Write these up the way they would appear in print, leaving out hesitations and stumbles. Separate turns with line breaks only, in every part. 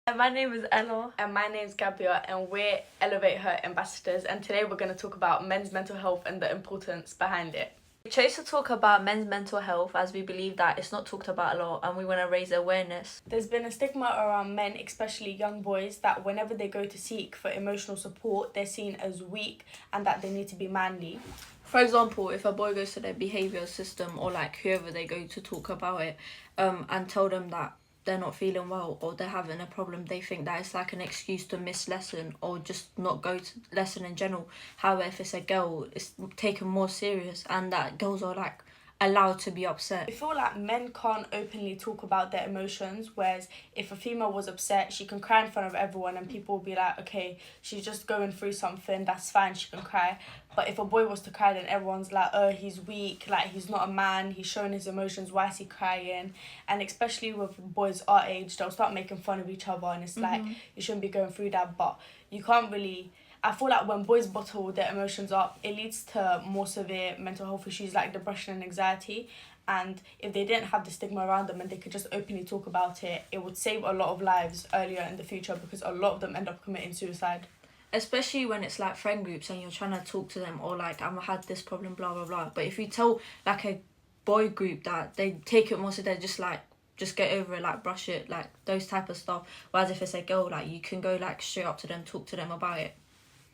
And my name is Ella.
And my name's Gabia, and we're Elevate Her ambassadors. And today we're going to talk about men's mental health and the importance behind it.
We chose to talk about men's mental health as we believe that it's not talked about a lot and we want to raise awareness.
There's been a stigma around men, especially young boys, that whenever they go to seek for emotional support, they're seen as weak and that they need to be manly.
For example, if a boy goes to their behavioural system or like whoever they go to talk about it and tell them that they're not feeling well or they're having a problem, they think that it's like an excuse to miss lesson or just not go to lesson in general. However, if it's a girl, it's taken more serious and that girls are like allowed to be upset.
I feel like men can't openly talk about their emotions, whereas if a female was upset, she can cry in front of everyone and people will be like, okay, she's just going through something, that's fine, she can cry. But if a boy was to cry, then everyone's like, oh, he's weak, like he's not a man, he's showing his emotions, why is he crying? And especially with boys our age, they'll start making fun of each other and it's like, you shouldn't be going through that. But you can't really, I feel like when boys bottle their emotions up, it leads to more severe mental health issues like depression and anxiety. And if they didn't have the stigma around them and they could just openly talk about it, it would save a lot of lives earlier in the future, because a lot of them end up committing suicide.
Especially when it's like friend groups and you're trying to talk to them or like, I've had this problem, blah blah blah. But if you tell like a boy group that, they take it more so they're just like, just get over it, like brush it, like those type of stuff. Whereas if it's a girl, like you can go like straight up to them, talk to them about it.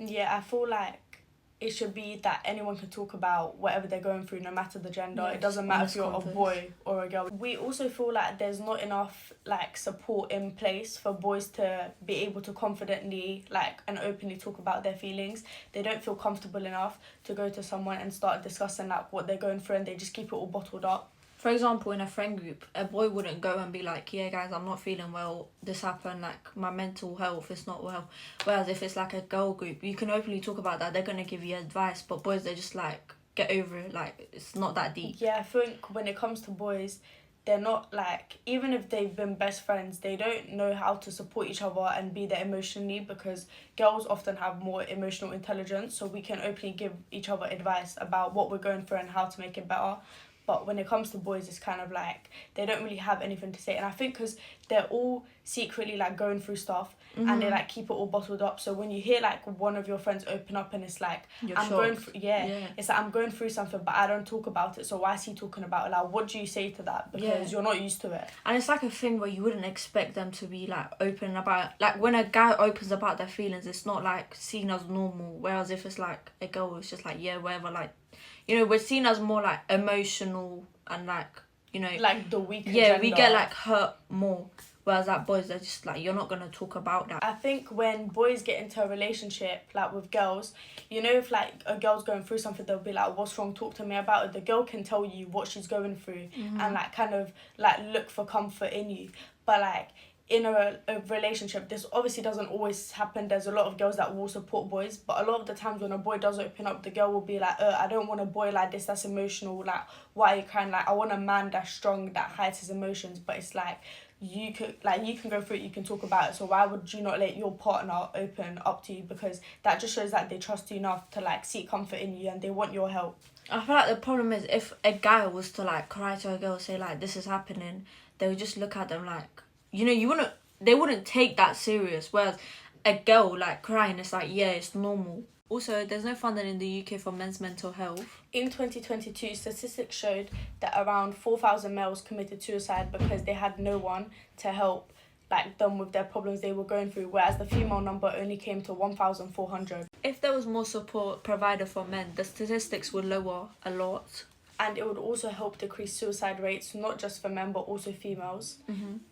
Yeah, I feel like it should be that anyone can talk about whatever they're going through, no matter the gender.
Yes,
it doesn't matter if you're a
honest
boy or a girl. We also feel like there's not enough like support in place for boys to be able to confidently like and openly talk about their feelings. They don't feel comfortable enough to go to someone and start discussing like what they're going through, and they just keep it all bottled up.
For example, in a friend group, a boy wouldn't go and be like, yeah guys, I'm not feeling well, this happened, like my mental health is not well. Whereas if it's like a girl group, you can openly talk about that, they're going to give you advice. But boys, they're just like, get over it, like it's not that deep.
Yeah, I think when it comes to boys, they're not like, even if they've been best friends, they don't know how to support each other and be there emotionally, because girls often have more emotional intelligence, so we can openly give each other advice about what we're going through and how to make it better. But when it comes to boys, it's kind of like they don't really have anything to say. And I think because they're all secretly like going through stuff and they like keep it all bottled up. So when you hear like one of your friends open up and it's like,
You're
I'm
shocked.
going through, it's like, I'm going through something, but I don't talk about it. So why is he talking about it? Like, what do you say to that? Because you're not used to it.
And it's like a thing where you wouldn't expect them to be like open about it. Like when a guy opens about their feelings, it's not like seen as normal. Whereas if it's like a girl, it's just like, yeah, whatever, like, you know, we're seen as more like emotional and like, you know,
like the weaker
gender. We get like hurt more. Whereas like boys, they're just like, you're not gonna talk about that.
I think when boys get into a relationship like with girls, you know, if like a girl's going through something, they'll be like, what's wrong, talk to me about it. The girl can tell you what she's going through and like kind of like look for comfort in you. But like in a relationship, this obviously doesn't always happen. There's a lot of girls that will support boys, but a lot of the times when a boy does open up, the girl will be like, I don't want a boy like this, that's emotional, like why are you crying? Like I want a man that's strong, that hides his emotions. But it's like you can go through it, you can talk about it, so why would you not let your partner open up to you? Because that just shows that they trust you enough to like seek comfort in you and they want your help.
I feel like the problem is if a guy was to like cry to a girl, say like this is happening, they would just look at them like, you know, they wouldn't take that serious. Whereas a girl like crying, it's like, yeah, it's normal. Also, there's no funding in the UK for men's mental health.
In 2022, statistics showed that around 4,000 males committed suicide because they had no one to help like them with their problems they were going through, whereas the female number only came to 1,400.
If there was more support provided for men, the statistics would lower a lot.
And it would also help decrease suicide rates, not just for men but also females,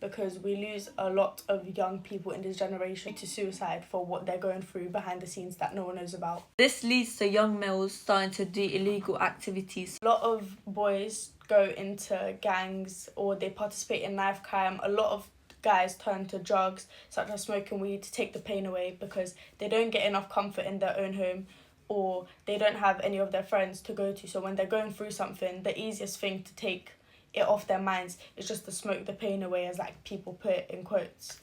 because we lose a lot of young people in this generation to suicide for what they're going through behind the scenes that no one knows about.
This leads to young males starting to do illegal activities.
A lot of boys go into gangs or they participate in knife crime. A lot of guys turn to drugs such as smoking weed to take the pain away because they don't get enough comfort in their own home, or they don't have any of their friends to go to. So when they're going through something, the easiest thing to take it off their minds is just to smoke the pain away, as like people put it in quotes.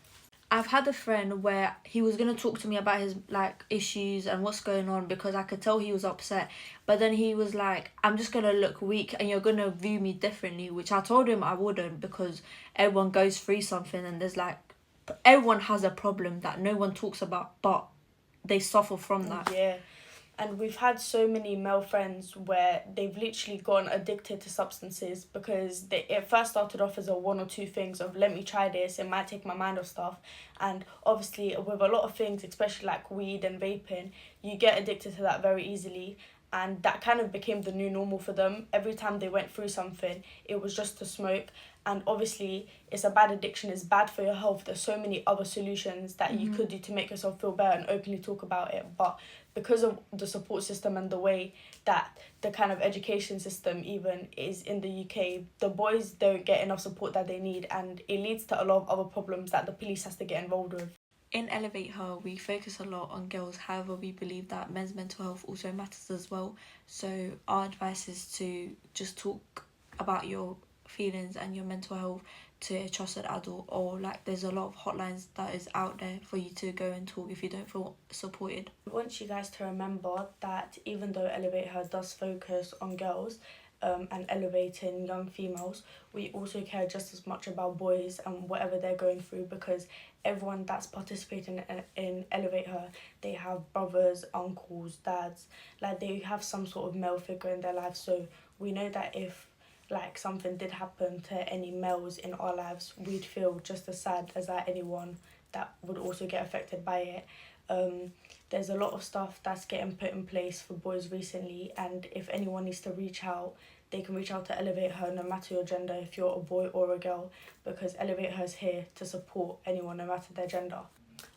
I've had a friend where he was going to talk to me about his like issues and what's going on because I could tell he was upset. But then he was like, I'm just going to look weak and you're going to view me differently, which I told him I wouldn't, because everyone goes through something and there's like everyone has a problem that no one talks about, but they suffer from that.
Yeah. And we've had so many male friends where they've literally gone addicted to substances because it first started off as a one or two things of let me try this, it might take my mind off stuff. And obviously with a lot of things, especially like weed and vaping, you get addicted to that very easily. And that kind of became the new normal for them. Every time they went through something, it was just to smoke. And obviously, it's a bad addiction, it's bad for your health. There's so many other solutions that you could do to make yourself feel better and openly talk about it. But because of the support system and the way that the kind of education system even is in the UK, the boys don't get enough support that they need. And it leads to a lot of other problems that the police has to get involved with.
In Elevate Her, we focus a lot on girls. However, we believe that men's mental health also matters as well. So our advice is to just talk about your feelings and your mental health to a trusted adult, or like there's a lot of hotlines that is out there for you to go and talk if you don't feel supported.
I want you guys to remember that even though Elevate Her does focus on girls, and elevating young females, we also care just as much about boys and whatever they're going through, because everyone that's participating in Elevate Her, they have brothers, uncles, dads, like they have some sort of male figure in their life. So we know that if like something did happen to any males in our lives, we'd feel just as sad as that anyone that would also get affected by it. There's a lot of stuff that's getting put in place for boys recently, and if anyone needs to reach out, they can reach out to Elevate Her no matter your gender, if you're a boy or a girl, because Elevate Her is here to support anyone no matter their gender.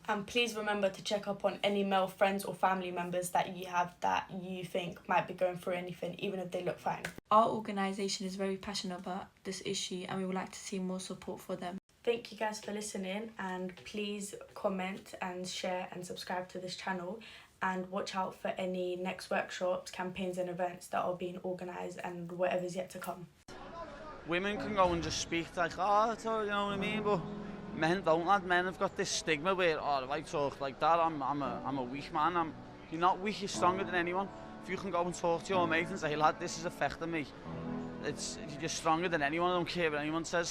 And please remember to check up on any male friends or family members that you have that you think might be going through anything, even if they look fine.
Our organisation is very passionate about this issue and we would like to see more support for them.
Thank you guys for listening, and please comment and share and subscribe to this channel, and watch out for any next workshops, campaigns and events that are being organised and whatever's yet to come.
Women can go and just speak like, oh, you know what I mean, but men don't, lad. Men have got this stigma where, oh, if I talk like that, I'm a weak man. You're not weak, you're stronger than anyone. If you can go and talk to your mate and say, lad, this is affecting me, you're stronger than anyone, I don't care what anyone says.